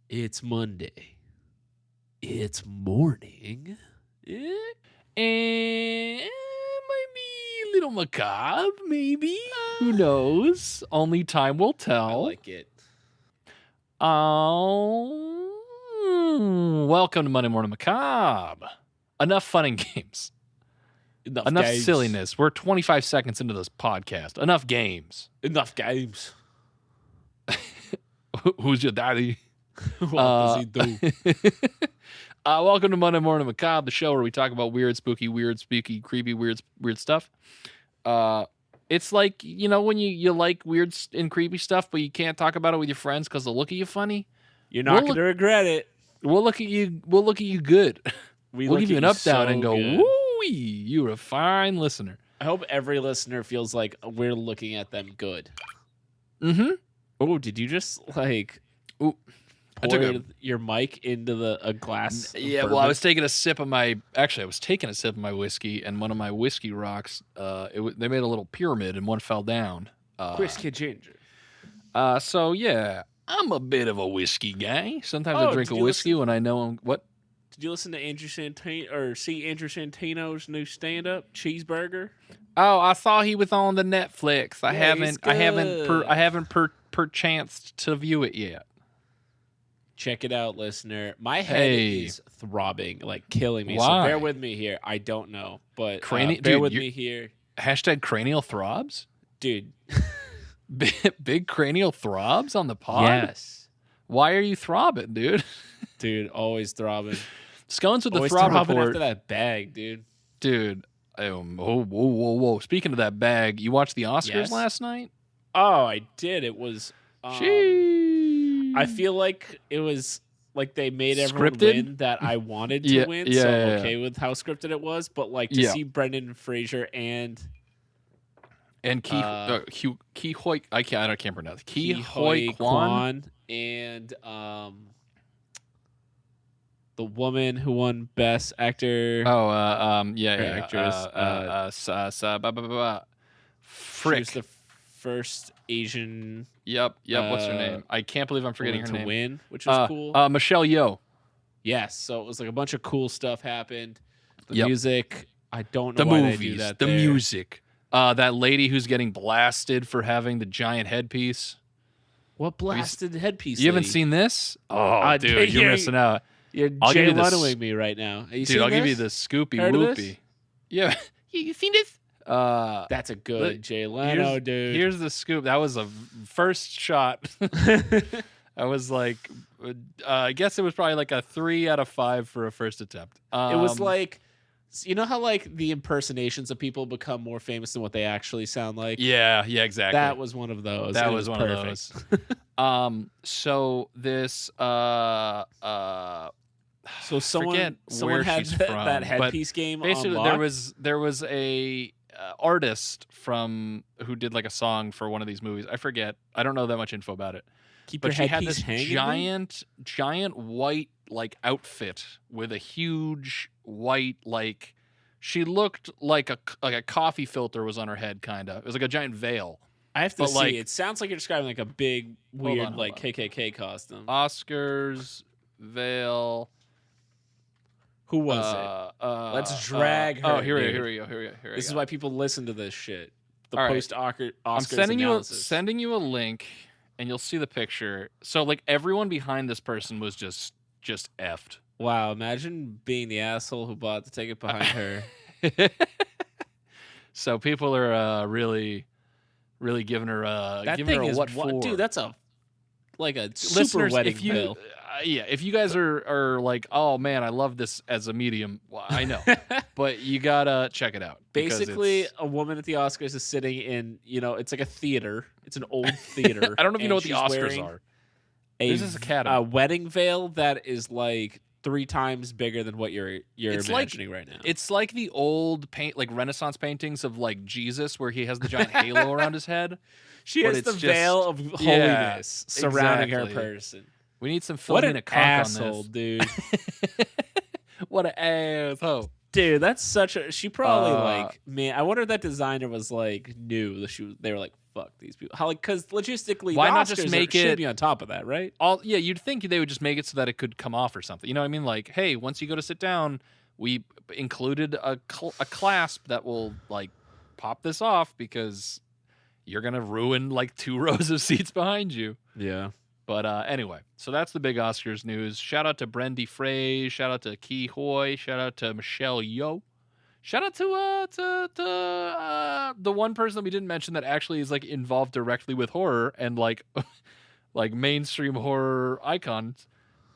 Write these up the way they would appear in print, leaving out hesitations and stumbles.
It's Monday. It's morning. And might be a little macabre, maybe. Who knows? Only time will tell. I like it. Welcome to Monday Morning Macabre. Enough fun and games. Enough games. silliness. We're 25 seconds into this podcast. Enough games. Enough games. Who's your daddy? What does he do? Welcome to Monday Morning Macabre, the show where we talk about weird, spooky, creepy, weird stuff. It's like, you know, when you like weird and creepy stuff, but you can't talk about it with your friends because they'll look at you funny. You're not going to regret it. We'll look at you. We'll look at you good. We'll give you an up down and go, woo-wee, you're a fine listener. I hope every listener feels like we're looking at them good. Mm-hmm. Oh, did you just pour your mic into a glass? Yeah, well, I was taking a sip of my whiskey, and one of my whiskey rocks, they made a little pyramid, and one fell down. Whiskey ginger. So yeah, I'm a bit of a whiskey guy. Sometimes I drink a whiskey when I know I'm what. Did you listen to Andrew Santino or see Andrew Santino's new stand-up Cheeseburger? Oh, I saw he was on the Netflix. I haven't perchanced to view it yet. Check it out, listener. My head is throbbing, like killing me. Why? So bear with me here. I don't know, but bear with me here. Hashtag cranial throbs? Dude. Big cranial throbs on the pod? Yes. Why are you throbbing, dude? Dude, always throbbing. Scones with always the throb throbbing report. After that bag, dude. Dude. Whoa. Speaking of that bag, you watched the Oscars last night? Oh, I did. It was... I feel like it was like they made everyone win that I wanted to win, so I'm okay with how scripted it was. But like to see Brendan Fraser and Ki Hoi, I can't pronounce Ki Hoi Kwan and the woman who won Best Actor. Actress. Frick. She was the first Asian. Yep. What's her name? I can't believe I'm forgetting her name. To win, which was cool. Michelle Yeoh. Yes. So it was like a bunch of cool stuff happened. The music. I don't know the why movies, they do that. The music. That lady who's getting blasted for having the giant headpiece. What blasted headpiece? You haven't seen this? Oh, dude, you're missing out. You're Jay Lenoing me right now. Dude, I'll give you the scoopy whoopy. Yeah, you seen this? That's a good Jay Leno, dude. Here's the scoop. That was a first shot. I was like, I guess it was probably like a 3 out of 5 for a first attempt. It was like, you know how like the impersonations of people become more famous than what they actually sound like? Yeah, exactly. That was one of those. That was one of those. So this so someone had that headpiece game. Basically, there was a artist from who did like a song for one of these movies. I forget. I don't know that much info about it. But she had this giant white like outfit with a huge white like. She looked like a coffee filter was on her head, kind of. It was like a giant veil. I have to see. It sounds like you're describing like a big weird hold on. KKK costume. Oscars veil. Who was it? Let's drag her. Oh, here we go. This is why people listen to this shit. The Oscars I'm sending you a link, and you'll see the picture. So, like, everyone behind this person was just effed. Wow! Imagine being the asshole who bought the ticket behind her. So people are really giving her what for, dude. That's a super wedding bill. If you guys are like, oh man, I love this as a medium, well, I know, but you gotta check it out. Basically, a woman at the Oscars is sitting in, it's like a theater. It's an old theater. I don't know if you know what the Oscars are. This is a wedding veil that is like 3 times bigger than what you're imagining right now. It's like the old Renaissance paintings of like Jesus, where he has the giant halo around his head. She has the veil of holiness surrounding her person. We need some Philomena Conk on this. Dude. What an asshole. Dude, that's such a... She probably man, I wonder if that designer was like new. They were like, fuck these people. How, like, because logistically, why the not Oscars just make should be on top of that, right? You'd think they would just make it so that it could come off or something. You know what I mean? Like, hey, once you go to sit down, we included a clasp that will like pop this off because you're gonna ruin like 2 rows of seats behind you. Yeah. But anyway, so that's the big Oscars news. Shout out to Brendy Frey. Shout out to Ki Hoy. Shout out to Michelle Yeoh. Shout out to the one person that we didn't mention that actually is like involved directly with horror and like like mainstream horror icons.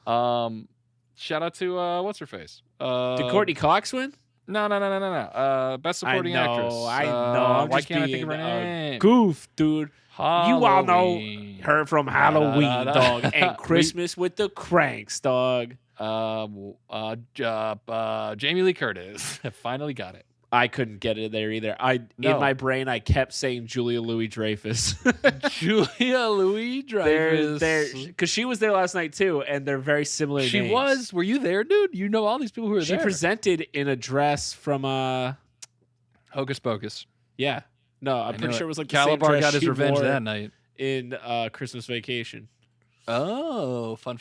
Shout out to what's her face? Did Courtney Cox win? No. Best supporting actress. I know. Why can't I think of her name? Goof, dude. Halloween. You all know her from Halloween, dog, and Christmas with the Cranks, dog. Jamie Lee Curtis. Finally got it. I couldn't get it there either. In my brain, I kept saying Julia Louis-Dreyfus. Julia Louis-Dreyfus. Because she was there last night too, and they're very similar names. She was. Were you there, dude? You know all these people who were there. She presented in a dress from Hocus Pocus. Yeah. No, I'm pretty sure it was like the Calabar same dress got his she revenge wore that night in Christmas Vacation. Oh, fun.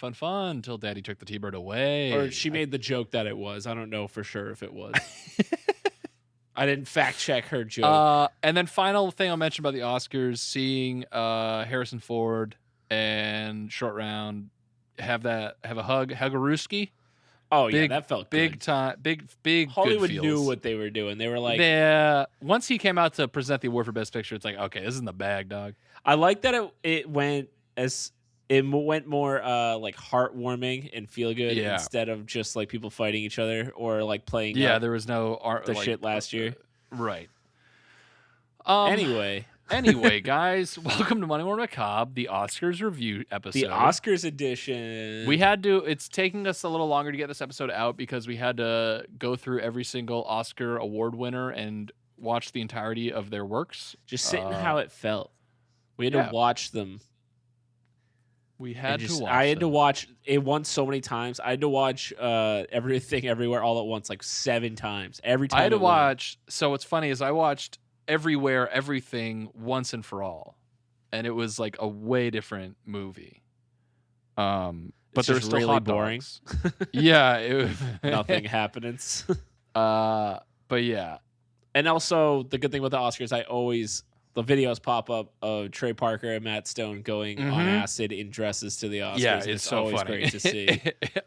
Till Daddy took the T-Bird away. Or she made the joke that it was. I don't know for sure if it was. I didn't fact check her joke. And then final thing I'll mention about the Oscars, seeing Harrison Ford and Short Round have a hug-a-rooski. Oh yeah, that felt big good. Time, big. Hollywood good knew what they were doing. They were like, once he came out to present the award for Best Picture, it's like, okay, this is in the bag, dog. I like that it went more like heartwarming and feel good instead of just like people fighting each other or like playing. There was no art. Shit last year, right? Anyway, guys, welcome to Monday Morning Macabre, the Oscars review episode. The Oscars edition. We had to. It's taking us a little longer to get this episode out because we had to go through every single Oscar award winner and watch the entirety of their works. Just sitting how it felt. We had to watch them. We had to watch. I had to watch it once so many times. I had to watch Everything Everywhere All at Once like 7 times. Every time I had to watch. So what's funny is I watched Everywhere Everything once and for all, and it was like a way different movie. But there's still really boring. Yeah, nothing happening. But yeah, and also the good thing with the Oscars, the videos pop up of Trey Parker and Matt Stone going on acid in dresses to the Oscars. Yeah, it's so always funny. Great to see.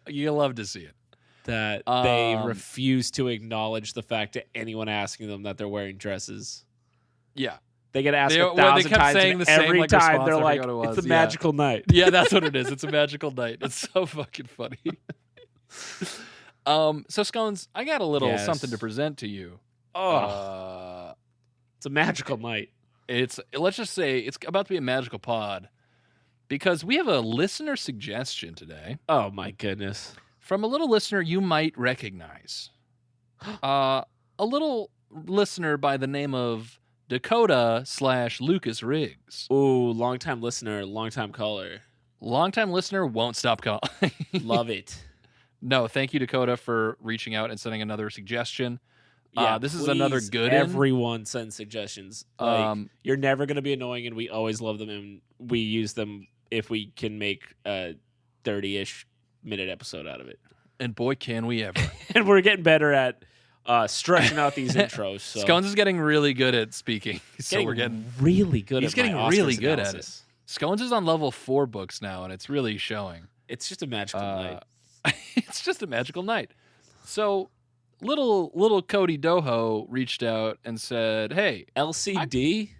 You love to see it. That they refuse to acknowledge the fact to anyone asking them that they're wearing dresses. Yeah. They get asked 1,000 times, saying the every same, time response, they're like, it's a magical night. Yeah, that's what it is. It's a magical night. It's so fucking funny. So, Scones, I got a little something to present to you. Oh. It's a magical night. Let's just say it's about to be a magical pod because we have a listener suggestion today. Oh, my goodness. From a little listener you might recognize. A little listener by the name of Dakota/Lucas Riggs. Ooh, long-time listener, long-time caller. Long-time listener won't stop calling. Love it. No, thank you, Dakota, for reaching out and sending another suggestion. Yeah, this is another good. Everyone sends suggestions. You're never going to be annoying, and we always love them, and we use them if we can make a 30-ish minute episode out of it. And boy, can we ever! And we're getting better at stretching out these intros. So. Scones is getting really good at speaking. We're getting really good. He's getting really good at it. Scones is on level 4 books now, and it's really showing. It's just a magical night. It's just a magical night. So. Little Cody Doho reached out and said, "Hey, LCD? Is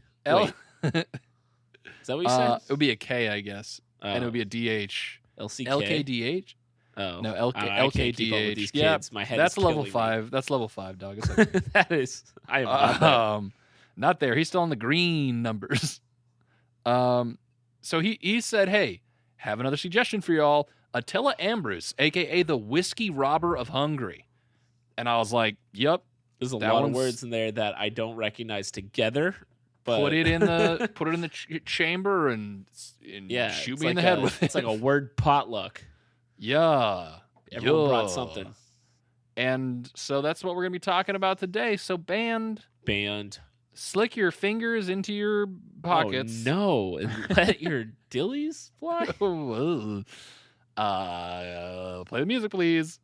that what you said? It would be a K, I guess, and it would be a DH. LCK? LKDH? Oh, no, LKDH. Yeah, my head. That's level 5. That's level 5, dog. It's okay. That is. I am not not there. He's still on the green numbers. So he said, "Hey, have another suggestion for y'all. Attila Ambrus, aka the Whisky Robber of Hungary." And I was like, "Yep." There's a lot of words in there that I don't recognize together. But put it in the chamber and shoot me in the head with it. It's like a word potluck. Yeah, everyone brought something, and so that's what we're gonna be talking about today. So band. Slick your fingers into your pockets. Oh, no. And let your dillies fly? Play the music, please.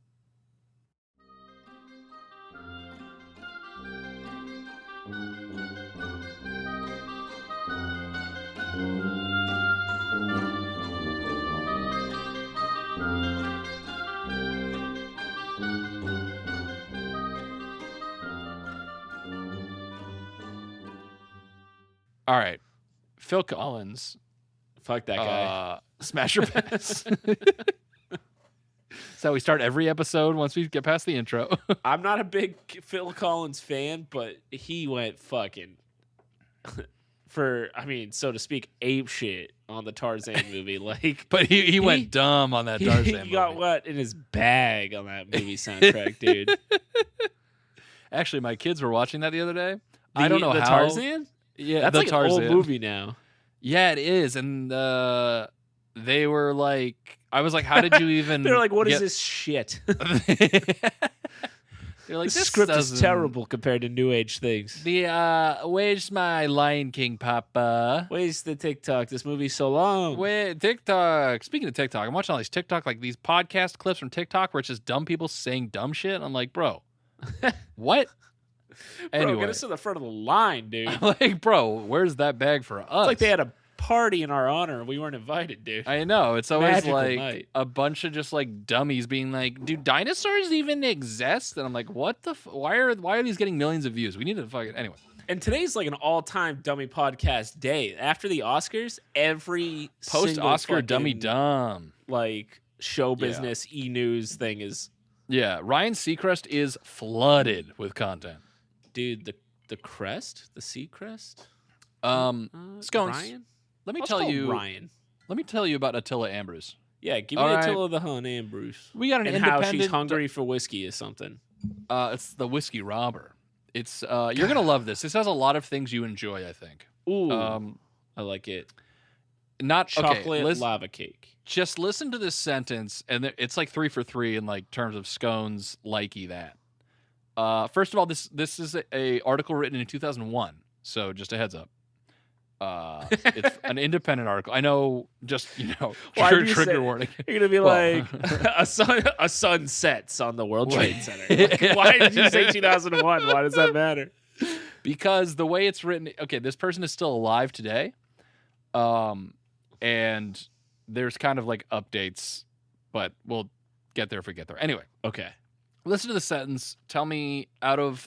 All right. Phil Collins. Fuck that guy. Smash or pass. So we start every episode once we get past the intro. I'm not a big Phil Collins fan, but he went fucking so to speak, ape shit on the Tarzan movie. But he went dumb on that Tarzan movie. He got what in his bag on that movie soundtrack, dude. Actually, my kids were watching that the other day. I don't know the how. Tarzan? Yeah, that's the like Tarzan. an old movie now. Yeah, it is. And they were like, I was like, how did you even... They're like, what is this shit? They're like, this script is terrible compared to new age things. Where's my Lion King, Papa? Where's the TikTok? This movie's so long. Wait, TikTok. Speaking of TikTok, I'm watching all these TikTok, like these podcast clips from TikTok where it's just dumb people saying dumb shit. I'm like, bro, what? Anyway. Bro, get us to the front of the line, dude. I'm like, bro, where's that bag for us? It's like they had a party in our honor and we weren't invited, dude. I know. It's always Magical like night. a bunch of just like dummies being like, do dinosaurs even exist? And I'm like, what the why are these getting millions of views? We need to fucking anyway. And today's like an all-time dummy podcast day. After the Oscars, every post-Oscar dummy dumb like show business e-news thing is Ryan Seacrest is flooded with content. Dude, the crest? The sea crest? Scones. Ryan? Let me tell you about Attila Ambrus. Yeah, give me Attila the Hun Ambrus. We got an and independent... how she's hungry for whiskey or something. It's the Whiskey Robber. It's you're going to love this. This has a lot of things you enjoy, I think. Ooh. I like it. Not chocolate lava cake. Just listen to this sentence, and it's like 3 for 3 in like terms of scones likey that. First of all, this is a article written in 2001, so just a heads up. It's an independent article. I know, just trigger warning. You're gonna be like a sun sets on the World Trade Center. Like, why did you say 2001? Why does that matter? Because the way it's written. Okay, this person is still alive today, and there's kind of like updates, but we'll get there if we get there. Anyway, okay. Listen to the sentence. Tell me out of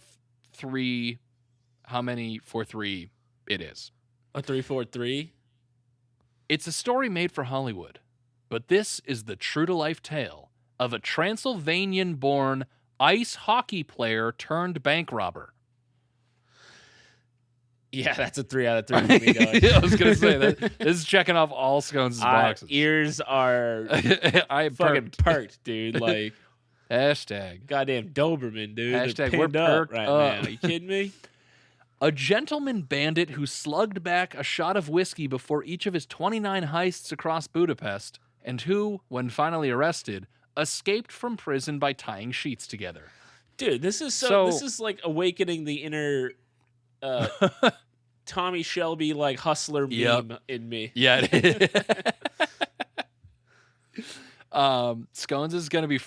3, how many 4-3 it is. A 3-4-3? It's a story made for Hollywood, but this is the true-to-life tale of a Transylvanian-born ice hockey player turned bank robber. Yeah, that's a 3 out of 3 for me, dog. I was going to say that. This is checking off all Scones' boxes. Ears are fucking perked, dude. Like... Hashtag. Goddamn Doberman, dude. Hashtag we're perked right up. now. Are you kidding me? A gentleman bandit who slugged back a shot of whiskey before each of his 29 heists across Budapest, and who, when finally arrested, escaped from prison by tying sheets together. Dude, this is like awakening the inner Tommy Shelby like hustler meme in me. Yeah. Scones is going to be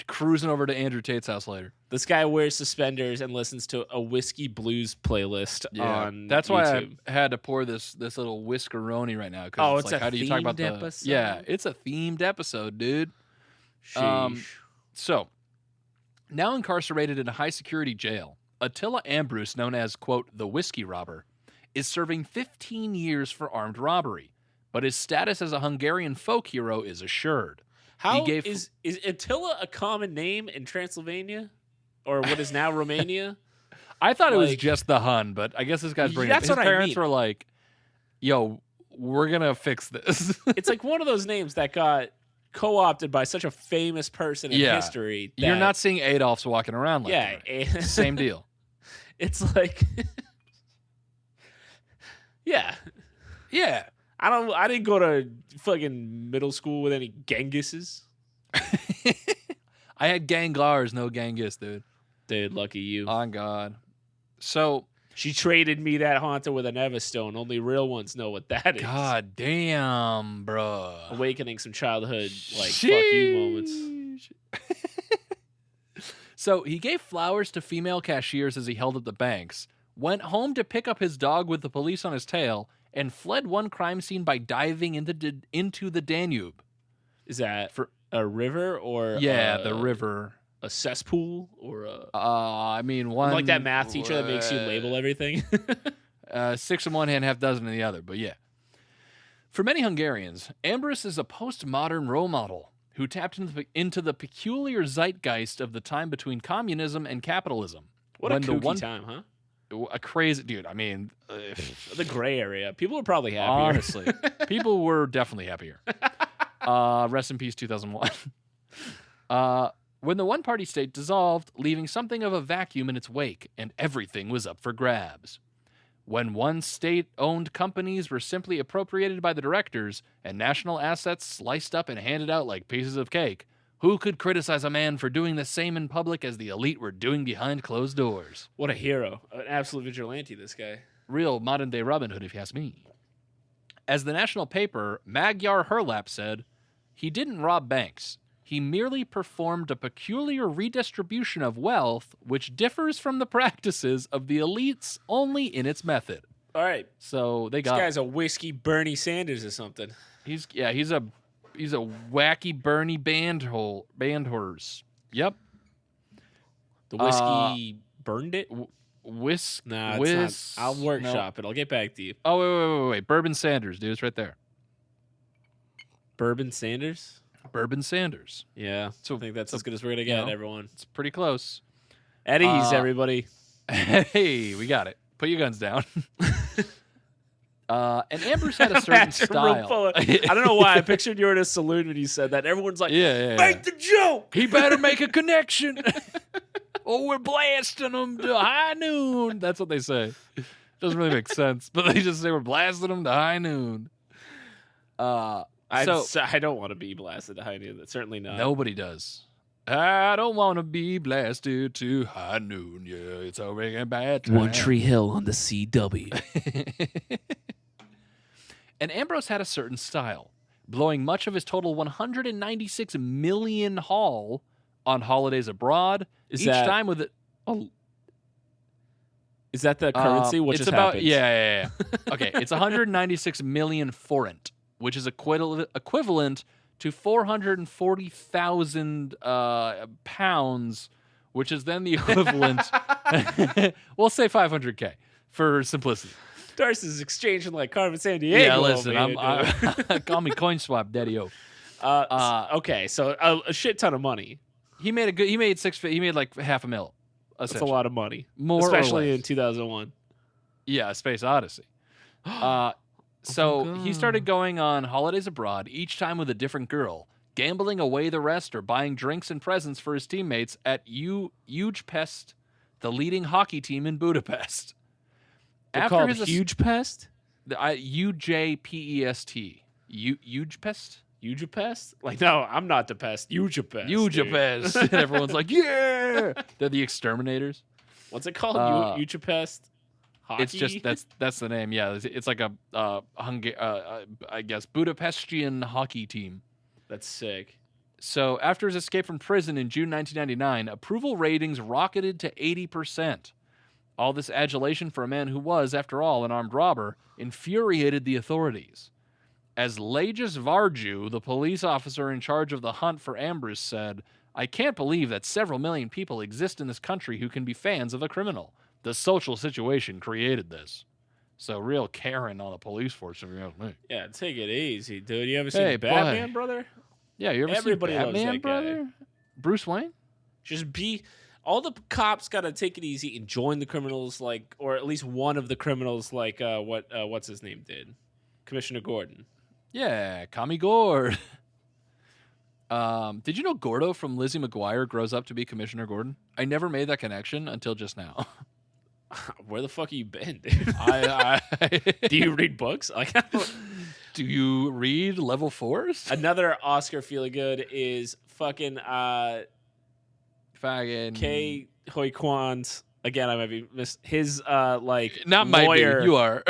cruising over to Andrew Tate's house later. This guy wears suspenders and listens to a whiskey blues playlist on That's why YouTube. I had to pour this little whiskeroni right now. Oh, it's like, a how do you talk about themed episode? Yeah, it's a themed episode, dude. Sheesh. So, now incarcerated in a high-security jail, Attila Ambrus, known as, quote, the Whiskey Robber, is serving 15 years for armed robbery, but his status as a Hungarian folk hero is assured. Is Attila a common name in Transylvania? Or what is now Romania? I thought it was just the Hun, but I guess this guy's bringing it up. His parents were like, yo, we're going to fix this. It's like one of those names that got co-opted by such a famous person in history. You're not seeing Adolfs walking around like that. Right? Same deal. It's like... Yeah. I didn't go to fucking middle school with any Gengises. I had Genglars, no Genghis, dude. Dude, lucky you. On God. So, She traded me that Haunter with an Everstone. Only real ones know what that is. God damn, bro. Awakening some childhood, like, fuck you moments. So he gave flowers to female cashiers as he held up the banks, went home to pick up his dog with the police on his tail, and fled one crime scene by diving into the Danube. Is that for a river or the river? A cesspool or a? I mean, one like that math teacher that makes you label everything. 6 in one hand, half dozen in the other. But yeah, for many Hungarians, Ambrus is a postmodern role model who tapped into the peculiar zeitgeist of the time between communism and capitalism. What a kooky time, huh? A crazy dude. I mean, the gray area. People were probably happier. Honestly, people were definitely happier. Rest in peace, 2001. When the one-party state dissolved, leaving something of a vacuum in its wake, and everything was up for grabs. When one state-owned companies were simply appropriated by the directors and national assets sliced up and handed out like pieces of cake, who could criticize a man for doing the same in public as the elite were doing behind closed doors? What a hero. An absolute vigilante, this guy. Real modern-day Robin Hood, if you ask me. As the national paper, Magyar Hurlap said, he didn't rob banks. He merely performed a peculiar redistribution of wealth which differs from the practices of the elites only in its method. All right. So they got this guy's a whiskey Bernie Sanders or something. He's a wacky Bernie band horse. Yep. The whiskey burned it? It's not. I'll workshop it. I'll get back to you. Oh, wait. Bourbon Sanders, dude. It's right there. Bourbon Sanders? Bourbon Sanders. Yeah. So I think that's as good as we're going to get, everyone. It's pretty close. At ease, everybody. Hey, we got it. Put your guns down. And Ambrus had a certain style. I don't know why. I pictured you in a saloon when you said that. Everyone's like, make the joke. He better make a connection. Or we're blasting him to high noon. That's what they say. Doesn't really make sense. But they just say we're blasting him to high noon. I don't want to be blasted to high noon. That's certainly not. Nobody does. I don't want to be blasted to high noon. Yeah, it's a ringing bad time. One Tree Hill on the CW. And Ambrose had a certain style, blowing much of his total $196 million haul on holidays abroad. Is time with it. Oh, is that the currency? What just about? Happened? Yeah. Okay, it's 196 million forint, which is equivalent to 440,000 pounds, which is then the equivalent. We'll say 500K for simplicity. Darce is exchanging like Carmen Sandiego. Yeah, listen, call me CoinSwap, Daddy-O. Okay, so a shit ton of money. He made like $500,000. That's a lot of money, more especially in 2001. Yeah, Space Odyssey. So he started going on holidays abroad, each time with a different girl, gambling away the rest or buying drinks and presents for his teammates at Budapest, the leading hockey team in Budapest. They're called Huge Pest? UJPEST. Budapest? Ujapest? Like, no, I'm not the pest. Ujapest. Ujapest. And everyone's like, yeah! They're the exterminators. What's it called? Ujapest? Hockey? It's just, that's the name. Yeah, it's like a, I guess, Budapestian hockey team. That's sick. So after his escape from prison in June 1999, approval ratings rocketed to 80%. All this adulation for a man who was, after all, an armed robber, infuriated the authorities. As Lajos Varju, the police officer in charge of the hunt for Ambrus, said, I can't believe that several million people exist in this country who can be fans of a criminal. The social situation created this. So real Karen on the police force, if you ask me. Yeah, take it easy, dude. You ever seen Batman, brother? Yeah, you ever seen Batman, brother? Guy. Bruce Wayne? All the cops got to take it easy and join the criminals, like, or at least one of the criminals, like what's his name did, Commissioner Gordon. Yeah, Commie Gord. Did you know Gordo from Lizzie McGuire grows up to be Commissioner Gordon? I never made that connection until just now. Where the fuck have you been, dude? Do you read books? Do you read level 4s? Another Oscar feeling good is fucking Ke Huy Quan's again, I might be his not lawyer. Might be. You are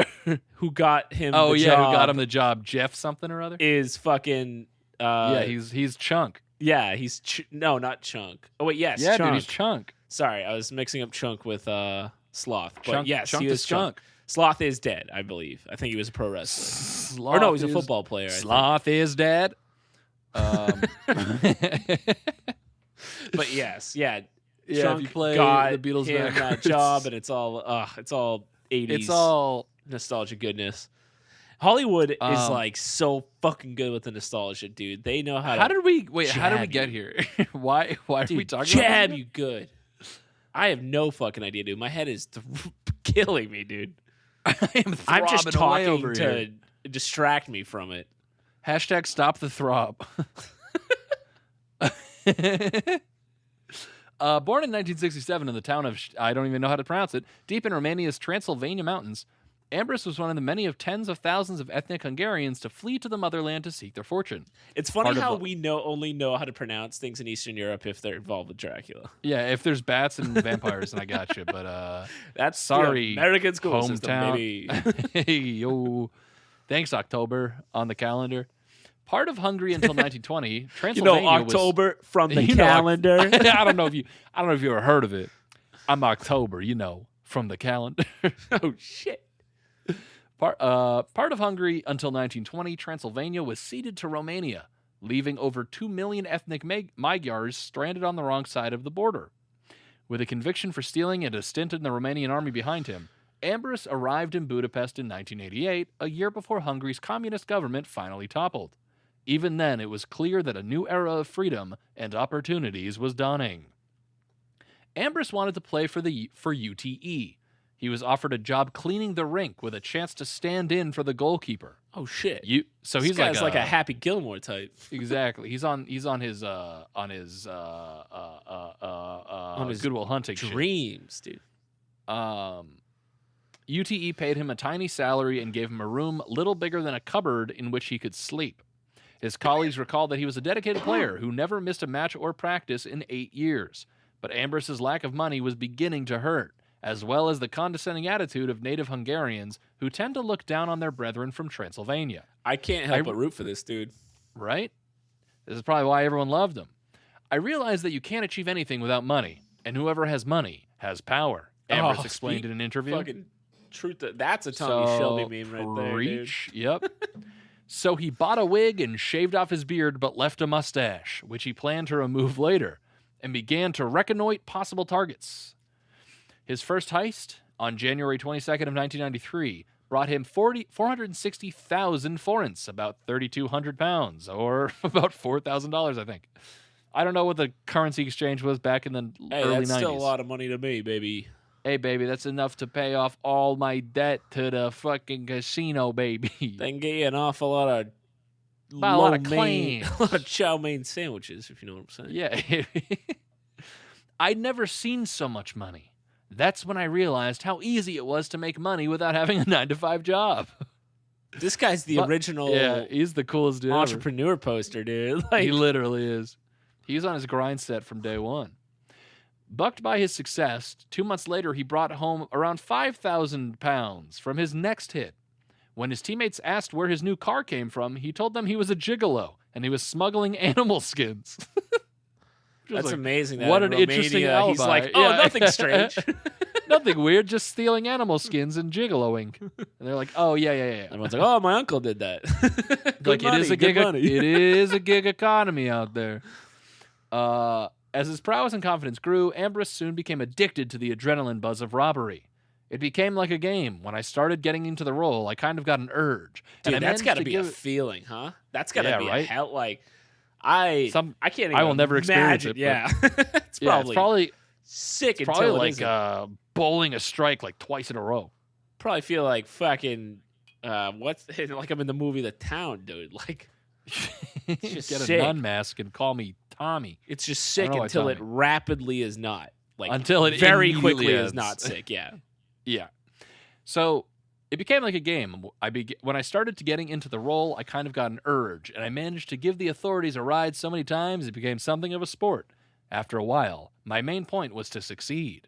who got him? Oh the yeah, job who got him the job? Jeff something or other is fucking. Yeah, he's Chunk. Yeah, he's no, not Chunk. Oh wait, yes, yeah, Chunk. Dude, he's Chunk. Sorry, I was mixing up Chunk with Sloth. But Chunk, yes, Chunk he was Chunk. Sloth is dead, I believe. I think he was a pro wrestler. Sloth or no, he's a football player. Sloth is dead. But yes, yeah. Yeah, Chunk if you play got the Beatles him that job, and it's all 80s. It's all nostalgia goodness. Hollywood is like so fucking good with the nostalgia, dude. They know how. How did we get here? why are we talking jab about you good? I have no fucking idea, dude. My head is killing me, dude. I'm just talking over to here. Distract me from it. Hashtag stop the throb. Born in 1967 in the town of, I don't even know how to pronounce it, deep in Romania's Transylvania mountains, Ambrus was one of the many of tens of thousands of ethnic Hungarians to flee to the motherland to seek their fortune. It's funny how we only know how to pronounce things in Eastern Europe if they're involved with Dracula. Yeah, if there's bats and vampires, then I got you. But that's sorry, American school hometown. system, baby. Hey, yo. Thanks, October, on the calendar. Part of Hungary until 1920, Transylvania October was, from the calendar. I don't know if you ever heard of it. I'm October, from the calendar. Oh shit. Part of Hungary until 1920, Transylvania was ceded to Romania, leaving over 2 million ethnic Magyars stranded on the wrong side of the border. With a conviction for stealing and a stint in the Romanian army behind him, Ambrus arrived in Budapest in 1988, a year before Hungary's communist government finally toppled. Even then, it was clear that a new era of freedom and opportunities was dawning. Ambrus wanted to play for UTE. He was offered a job cleaning the rink with a chance to stand in for the goalkeeper. Oh shit! So he's like a Happy Gilmore type. Exactly. He's on his Good Will Hunting dreams, shit. Dude. UTE paid him a tiny salary and gave him a room little bigger than a cupboard in which he could sleep. His colleagues recalled that he was a dedicated player who never missed a match or practice in 8 years. But Ambrus's lack of money was beginning to hurt, as well as the condescending attitude of native Hungarians who tend to look down on their brethren from Transylvania. I can't help but root for this dude. Right? This is probably why everyone loved him. I realized that you can't achieve anything without money, and whoever has money has power, Ambrus explained in an interview. Fucking truth. That's a Tommy Shelby meme right there, dude. Yep. So he bought a wig and shaved off his beard, but left a mustache, which he planned to remove later, and began to reconnoiter possible targets. His first heist, on January 22nd of 1993, brought him 460,000 forints, about 3,200 pounds, or about $4,000, I think. I don't know what the currency exchange was back in the early 90s. That's still a lot of money to me, baby. Hey, baby, that's enough to pay off all my debt to the fucking casino, baby. They can get you an awful lot of a lot of claim. A lot of chow mein sandwiches, if you know what I'm saying. Yeah. I'd never seen so much money. That's when I realized how easy it was to make money without having a 9-to-5 job. This guy's the original he's the coolest dude entrepreneur ever. Poster, dude. He literally is. He's on his grind set from day one. Bucked by his success, 2 months later, he brought home around 5,000 pounds from his next hit. When his teammates asked where his new car came from, he told them he was a gigolo and he was smuggling animal skins. That's amazing. That what an interesting alibi. He's like, nothing strange. Nothing weird, just stealing animal skins and gigoloing. And they're like, oh, yeah. Everyone's like, oh, my uncle did that. It is a gig economy out there. As his prowess and confidence grew, Ambrus soon became addicted to the adrenaline buzz of robbery. It became like a game. When I started getting into the role, I kind of got an urge. Dude, and that's got to be a feeling, huh? That's got to be a hell. Like, I can't even I will never experience it. Yeah. It's probably sick. It's probably like bowling a strike like twice in a row. Probably feel like fucking, like I'm in the movie The Town, dude. Like, it's just get sick. A nun mask and call me Tommy. It's just sick until it rapidly is not. Like, until it very quickly is not sick. Yeah. Yeah. So it became like a game. When I started to getting into the role, I kind of got an urge, and I managed to give the authorities a ride so many times it became something of a sport. After a while, my main point was to succeed.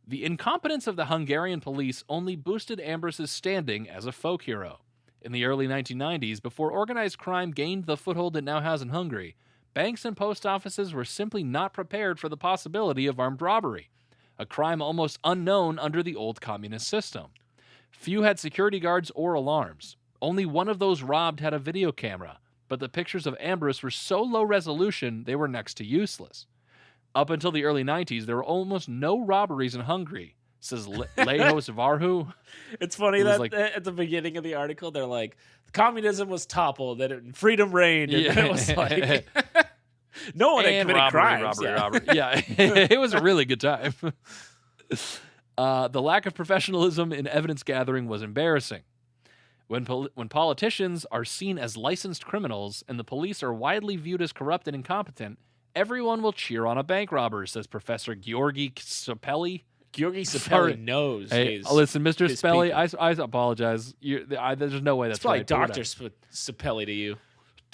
The incompetence of the Hungarian police only boosted Ambrus's standing as a folk hero. In the early 1990s, before organized crime gained the foothold it now has in Hungary, banks and post offices were simply not prepared for the possibility of armed robbery, a crime almost unknown under the old communist system. Few had security guards or alarms. Only one of those robbed had a video camera, but the pictures of Ambrus were so low resolution they were next to useless. Up until the early 90s, there were almost no robberies in Hungary, says Lejos Varhu. It's funny that at the beginning of the article, they're like, communism was toppled and freedom reigned. And then it was like, no one had committed crimes. Robbery. Yeah, it was a really good time. The lack of professionalism in evidence gathering was embarrassing. When politicians are seen as licensed criminals and the police are widely viewed as corrupt and incompetent, everyone will cheer on a bank robber, says Professor Georgi Sapelli. Georgi Sapelli knows. Hey, listen, Mr. Spelly, I apologize. There's no way that's probably right. Dr. Sapelli to you.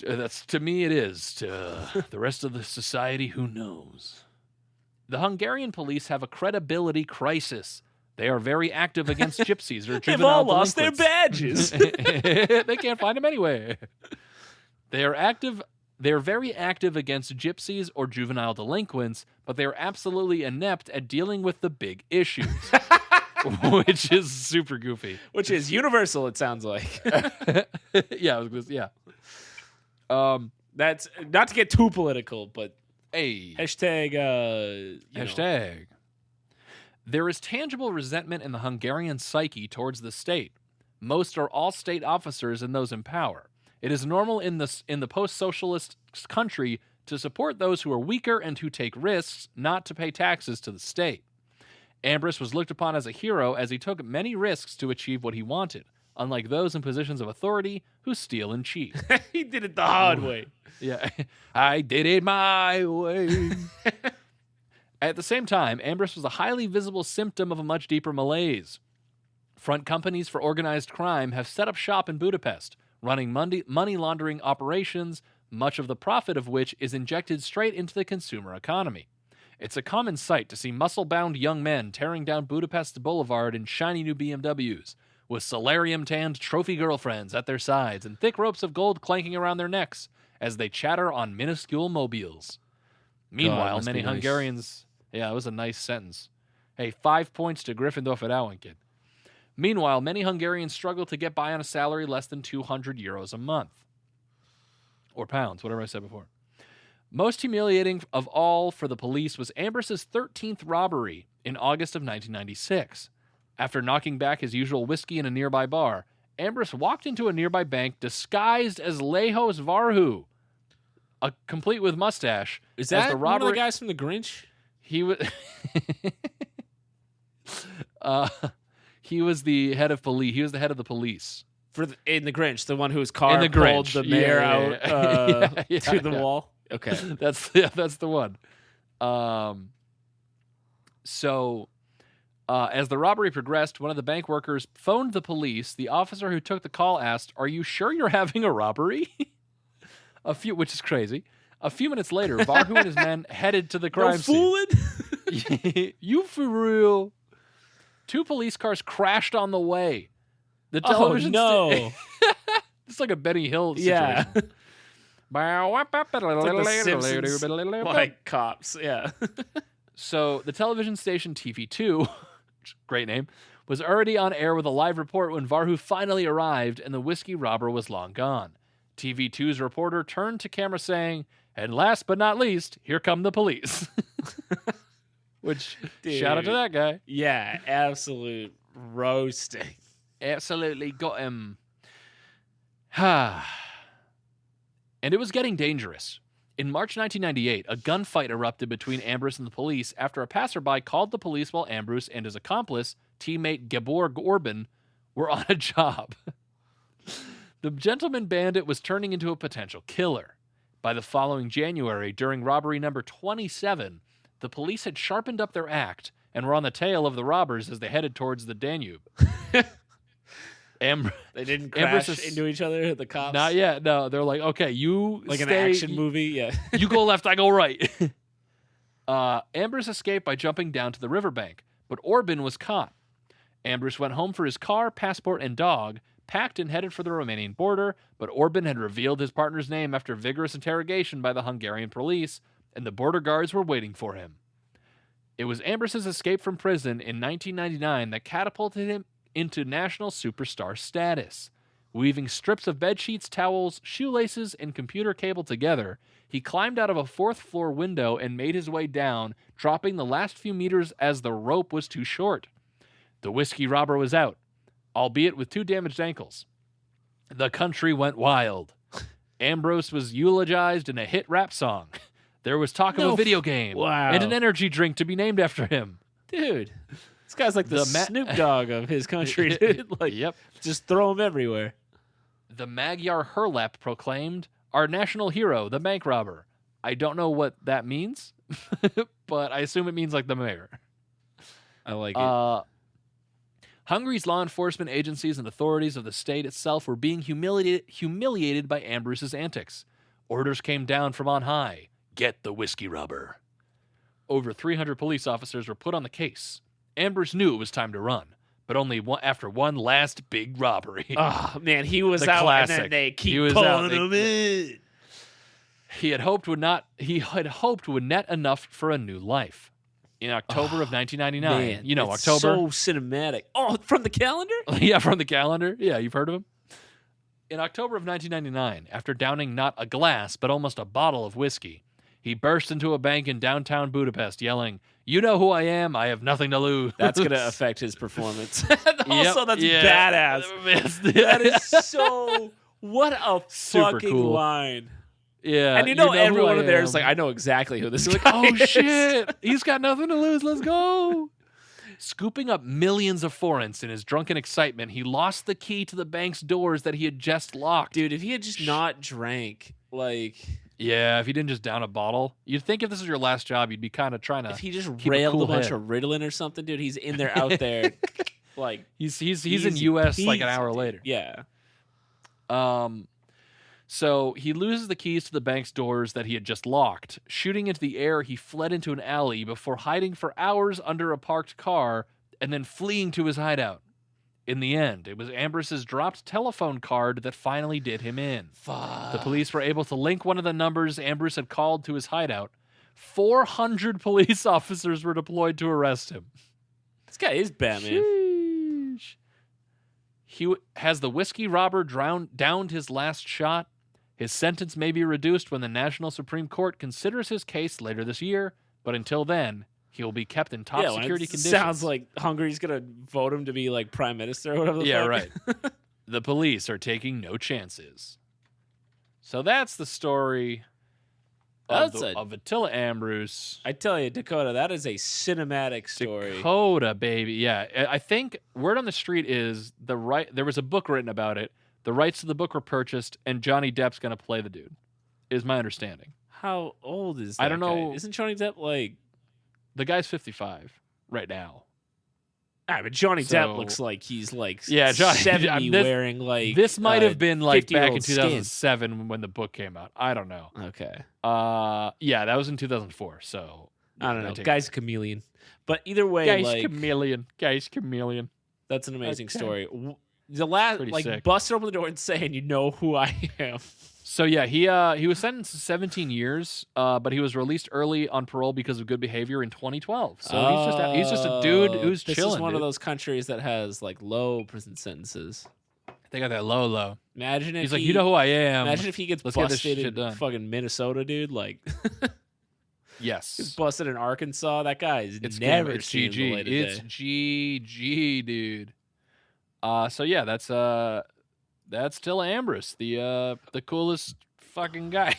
That's to me. It is to the rest of the society. Who knows? The Hungarian police have a credibility crisis. They are very active against gypsies or juvenile They've all lost delinquents. their badges. They can't find them anyway. They are very active against gypsies or juvenile delinquents, but they are absolutely inept at dealing with the big issues, which is super goofy. Which is universal, it sounds like. Yeah, that's not to get too political, but hey, hashtag. Hashtag. There is tangible resentment in the Hungarian psyche towards the state. Most or all state officers and those in power. It is normal in the post-socialist country to support those who are weaker and who take risks, not to pay taxes to the state. Ambrus was looked upon as a hero as he took many risks to achieve what he wanted, unlike those in positions of authority who steal and cheat. He did it the hard way. Yeah, I did it my way. At the same time, Ambrus was a highly visible symptom of a much deeper malaise. Front companies for organized crime have set up shop in Budapest, running money laundering operations, much of the profit of which is injected straight into the consumer economy. It's a common sight to see muscle-bound young men tearing down Budapest Boulevard in shiny new BMWs, with solarium-tanned trophy girlfriends at their sides and thick ropes of gold clanking around their necks as they chatter on minuscule mobiles. Meanwhile, many Hungarians... Yeah, it was a nice sentence. Hey, 5 points to Gryffindor for that one, kid. Meanwhile, many Hungarians struggle to get by on a salary less than 200 euros a month. Or pounds, whatever I said before. Most humiliating of all for the police was Ambrus's 13th robbery in August of 1996. After knocking back his usual whiskey in a nearby bar, Ambrus walked into a nearby bank disguised as Lejos Varhu, complete with mustache. Is that the one of the guys from The Grinch? He was he was the head of police. He was the head of the police in The Grinch, the one whose car pulled the mayor out to the wall. Okay, that's the one. So, as the robbery progressed, one of the bank workers phoned the police. The officer who took the call asked, "Are you sure you're having a robbery?" Which is crazy. A few minutes later, Varhu and his men headed to the crime scene. You for real? 2 police cars crashed on the way. The television it's like a Benny Hill situation. Like cops, yeah. So the television station TV2, great name, was already on air with a live report when Varhu finally arrived and the whiskey robber was long gone. TV2's reporter turned to camera saying, "And last but not least, here come the police." Which, dude, shout out to that guy. Yeah, absolute roasting. Absolutely got him. And it was getting dangerous. In March 1998, a gunfight erupted between Ambrus and the police after a passerby called the police while Ambrus and his accomplice, teammate Gabor Gorban, were on a job. The gentleman bandit was turning into a potential killer. By the following January, during robbery number 27, the police had sharpened up their act and were on the tail of the robbers as they headed towards the Danube. They didn't crash into each other, the cops? Not yet, no. They're like, okay, you like stay, an action movie? Yeah. You go left, I go right. Ambrus escaped by jumping down to the riverbank, but Orban was caught. Ambrus went home for his car, passport, and dog, packed and headed for the Romanian border, but Orban had revealed his partner's name after vigorous interrogation by the Hungarian police, and the border guards were waiting for him. It was Ambrus's escape from prison in 1999 that catapulted him into national superstar status. Weaving strips of bedsheets, towels, shoelaces, and computer cable together, he climbed out of a fourth-floor window and made his way down, dropping the last few meters as the rope was too short. The whiskey robber was out, albeit with 2 damaged ankles. The country went wild. Ambrus was eulogized in a hit rap song. There was talk of a video game and an energy drink to be named after him. Dude, this guy's like the Snoop Dogg of his country, dude. Like, yep. Just throw him everywhere. The Magyar Hurlap proclaimed, "Our national hero, the bank robber." I don't know what that means, but I assume it means like the mayor. I like it. Hungary's law enforcement agencies and authorities of the state itself were being humiliated by Ambrus's antics. Orders came down from on high. Get the whiskey robber. Over 300 police officers were put on the case. Ambrus knew it was time to run, but only after one last big robbery. Oh, man, he was out classic. And then they keep pulling him in. He had hoped would net enough for a new life. In October of 1999. Man, you know, it's October. So cinematic. Oh, from the calendar? Yeah, from the calendar. Yeah, you've heard of him. In October of 1999, after downing not a glass, but almost a bottle of whiskey, he burst into a bank in downtown Budapest, yelling, "You know who I am. I have nothing to lose." That's going to affect his performance. Also, that's badass. That is so... What a super fucking cool line. Yeah. And you know everyone in there is like, I know exactly who this guy is. Oh, shit. He's got nothing to lose. Let's go. Scooping up millions of forints in his drunken excitement, he lost the key to the bank's doors that he had just locked. Dude, if he had just not drank, like... Yeah, if he didn't just down a bottle. You'd think if this was your last job, you'd be kind of trying to If he just railed a bunch of Ritalin or something, dude, he's in there out there. Like He's in U.S. like an hour later. Yeah. So he loses the keys to the bank's doors that he had just locked. Shooting into the air, he fled into an alley before hiding for hours under a parked car and then fleeing to his hideout. In the end, it was Ambrus's dropped telephone card that finally did him in. Fuck. The police were able to link one of the numbers Ambrus had called to his hideout. 400 police officers were deployed to arrest him. This guy is Batman. Sheesh. Has the whiskey robber downed his last shot? His sentence may be reduced when the National Supreme Court considers his case later this year, but until then, he will be kept in top security conditions. Sounds like Hungary's going to vote him to be like prime minister or whatever the fuck. Right. The police are taking no chances. So that's the story of Attila Ambrus. I tell you, Dakota, that is a cinematic story. Dakota, baby. Yeah. I think word on the street is there was a book written about it. The rights to the book were purchased, and Johnny Depp's going to play the dude, is my understanding. How old is that I don't know. guy? Isn't Johnny Depp like... The guy's 55 right now. But Johnny Depp looks like he's like 70 this, wearing like... This might have been like back in 2007 when the book came out. I don't know. Okay. Yeah, that was in 2004, so... I don't know. Guy's a chameleon. But either way, Guy's chameleon. That's an amazing story. The last, sick. Busted open the door and saying, "You know who I am." So yeah, he was sentenced to 17 years, but he was released early on parole because of good behavior in 2012. So he's just a dude who's chilling. This is one of those countries that has like low prison sentences. They got that low. Imagine if he's like, you know who I am. Imagine if he gets busted in fucking Minnesota, dude. Like, yes, gets busted in Arkansas. That guy is never seen GG. The light of day. It's GG, dude. So yeah, that's Attila Ambrus, the coolest fucking guy.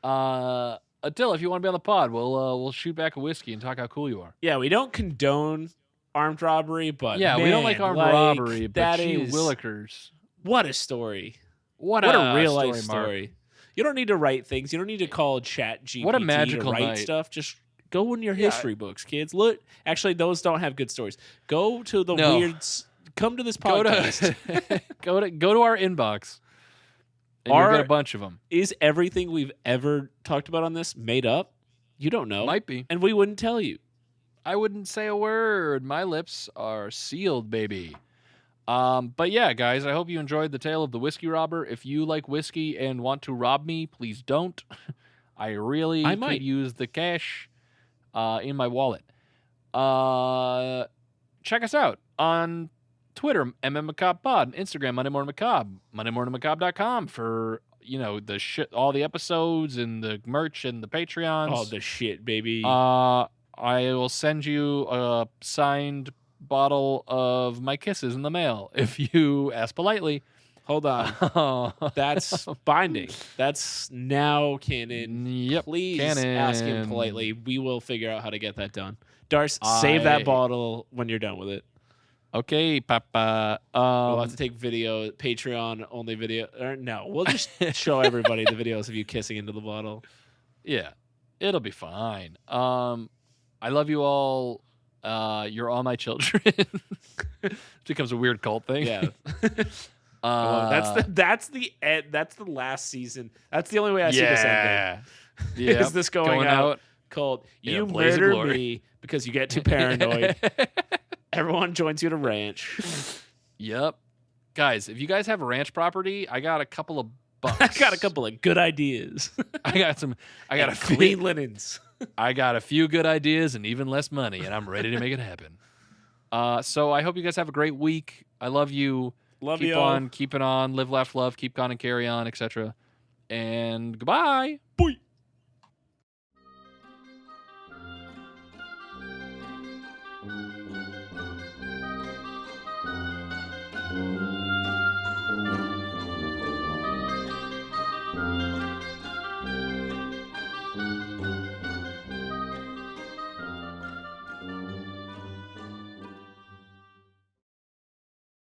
Attila, if you want to be on the pod, we'll shoot back a whiskey and talk how cool you are. Yeah, we don't condone armed robbery, but yeah, we don't like armed robbery. But gee willikers, what a story! What a real life story. You don't need to write things. You don't need to call ChatGPT what a magical to write night. stuff. Just go in your history books, kids. Look, actually, those don't have good stories. Go to the weirds. Come to this podcast. Go to our inbox. And you'll get a bunch of them. Is everything we've ever talked about on this made up? You don't know. Might be. And we wouldn't tell you. I wouldn't say a word. My lips are sealed, baby. But yeah, guys, I hope you enjoyed the tale of the whiskey robber. If you like whiskey and want to rob me, please don't. I could use the cash in my wallet. Check us out on Twitter, MMMacabrePod, Instagram, Monday Morning Macabre, MondayMorningMacabre.com for, the shit, all the episodes and the merch and the Patreons. All the shit, baby. I will send you a signed bottle of my kisses in the mail if you ask politely. Hold on. That's binding. That's now canon. Yep. Please canon. Ask him politely. We will figure out how to get that done. Darce, save that bottle when you're done with it. Okay, Papa. We'll have to take video, Patreon only video. Or no, we'll just show everybody the videos of you kissing into the bottle. Yeah, it'll be fine. I love you all. You're all my children. It becomes a weird cult thing. Yeah. That's the end. That's the last season. That's the only way I see this ending. Yeah. Is this going out called "You Murder Me" because you get too paranoid? Everyone joins you at a ranch. Yep. Guys, if you guys have a ranch property, I got a couple of bucks. I got a couple of good ideas. I got a clean linens. I got a few good ideas and even less money, and I'm ready to make it happen. So I hope you guys have a great week. I love you. Keep on keeping on. Live, laugh, love. Keep on and carry on, etc. And goodbye. Bye. Thank you.